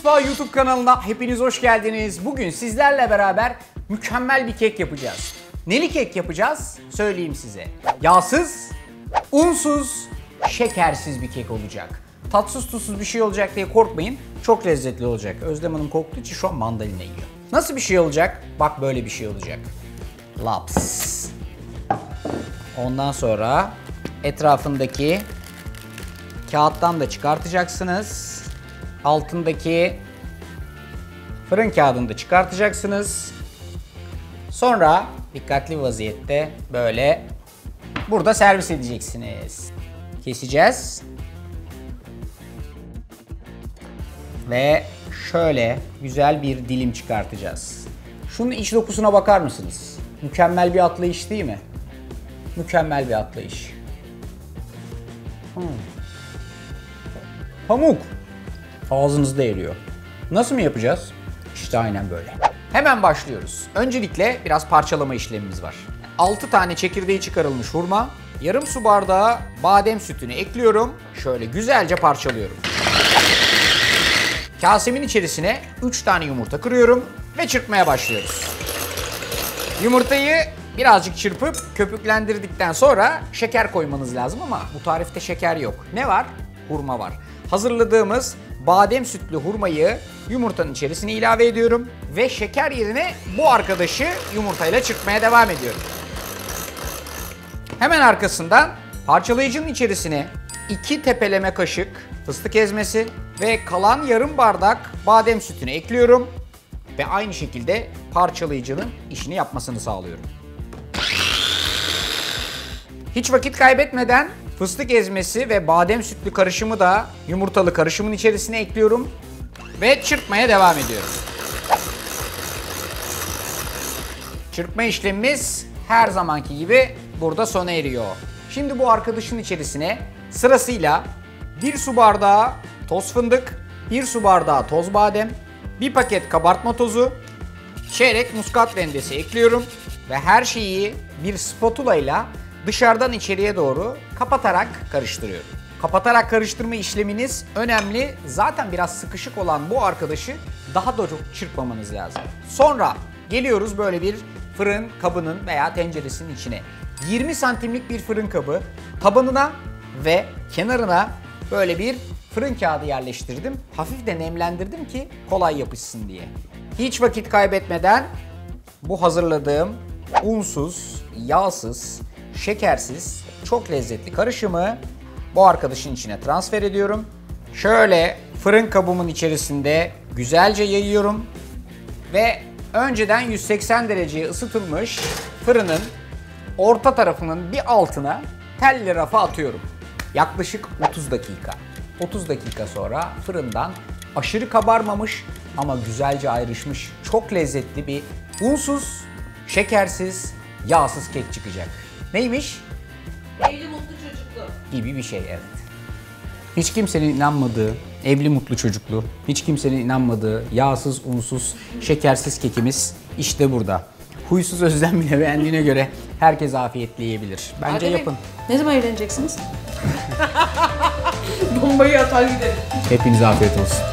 Mutfağı YouTube kanalına hepiniz hoş geldiniz. Bugün sizlerle beraber mükemmel bir kek yapacağız. Neli kek yapacağız? Söyleyeyim size. Yağsız, unsuz, şekersiz bir kek olacak. Tatsız tuzsuz bir şey olacak diye korkmayın. Çok lezzetli olacak. Özlem Hanım korktuğu için şu an mandalina yiyor. Nasıl bir şey olacak? Bak böyle bir şey olacak. Laps. Ondan sonra etrafındaki kağıttan da çıkartacaksınız. Altındaki fırın kağıdını da çıkartacaksınız. Sonra dikkatli vaziyette böyle burada servis edeceksiniz. Keseceğiz. Ve şöyle güzel bir dilim çıkartacağız. Şunun iç dokusuna bakar mısınız? Mükemmel bir atlayış değil mi? Mükemmel bir atlayış. Pamuk. Ağzınızda eriyor. Nasıl mı yapacağız? İşte aynen böyle. Hemen başlıyoruz. Öncelikle biraz parçalama işlemimiz var. 6 tane çekirdeği çıkarılmış hurma, yarım su bardağı badem sütünü ekliyorum. Şöyle güzelce parçalıyorum. Kasemin içerisine 3 tane yumurta kırıyorum ve çırpmaya başlıyoruz. Yumurtayı birazcık çırpıp köpüklendirdikten sonra şeker koymanız lazım ama bu tarifte şeker yok. Ne var? Hurma var. Hazırladığımız badem sütlü hurmayı yumurtanın içerisine ilave ediyorum ve şeker yerine bu arkadaşı yumurtayla çırpmaya devam ediyorum. Hemen arkasından parçalayıcının içerisine 2 tepeleme kaşık fıstık ezmesi ve kalan yarım bardak badem sütünü ekliyorum ve aynı şekilde parçalayıcının işini yapmasını sağlıyorum. Hiç vakit kaybetmeden fıstık ezmesi ve badem sütlü karışımı da yumurtalı karışımın içerisine ekliyorum ve çırpmaya devam ediyorum. Çırpma işlemimiz her zamanki gibi burada sona eriyor. Şimdi bu arkadaşın içerisine sırasıyla 1 su bardağı toz fındık, 1 su bardağı toz badem, 1 paket kabartma tozu, çeyrek muskat rendesi ekliyorum ve her şeyi bir spatula ile dışarıdan içeriye doğru kapatarak karıştırıyorum. Kapatarak karıştırma işleminiz önemli. Zaten biraz sıkışık olan bu arkadaşı daha da çok çırpmamanız lazım. Sonra geliyoruz böyle bir fırın kabının veya tenceresinin içine. 20 santimlik bir fırın kabı, tabanına ve kenarına böyle bir fırın kağıdı yerleştirdim. Hafif de nemlendirdim ki kolay yapışsın diye. Hiç vakit kaybetmeden bu hazırladığım unsuz, yağsız, şekersiz, çok lezzetli karışımı bu arkadaşın içine transfer ediyorum. Şöyle fırın kabımın içerisinde güzelce yayıyorum ve önceden 180 dereceye ısıtılmış fırının orta tarafının bir altına telli rafa atıyorum. Yaklaşık 30 dakika. 30 dakika sonra fırından aşırı kabarmamış ama güzelce ayrışmış çok lezzetli bir unsuz, şekersiz, yağsız kek çıkacak. Neymiş? Evli mutlu çocuklu. Gibi bir şey, evet. Hiç kimsenin inanmadığı, evli mutlu çocuklu, hiç kimsenin inanmadığı yağsız, unsuz, şekersiz kekimiz işte burada. Huysuz Özlem bile beğendiğine göre herkes afiyetle yiyebilir. Bence Adem, yapın. Ne zaman evleneceksiniz? Bombayı atar gidelim. Hepinize afiyet olsun.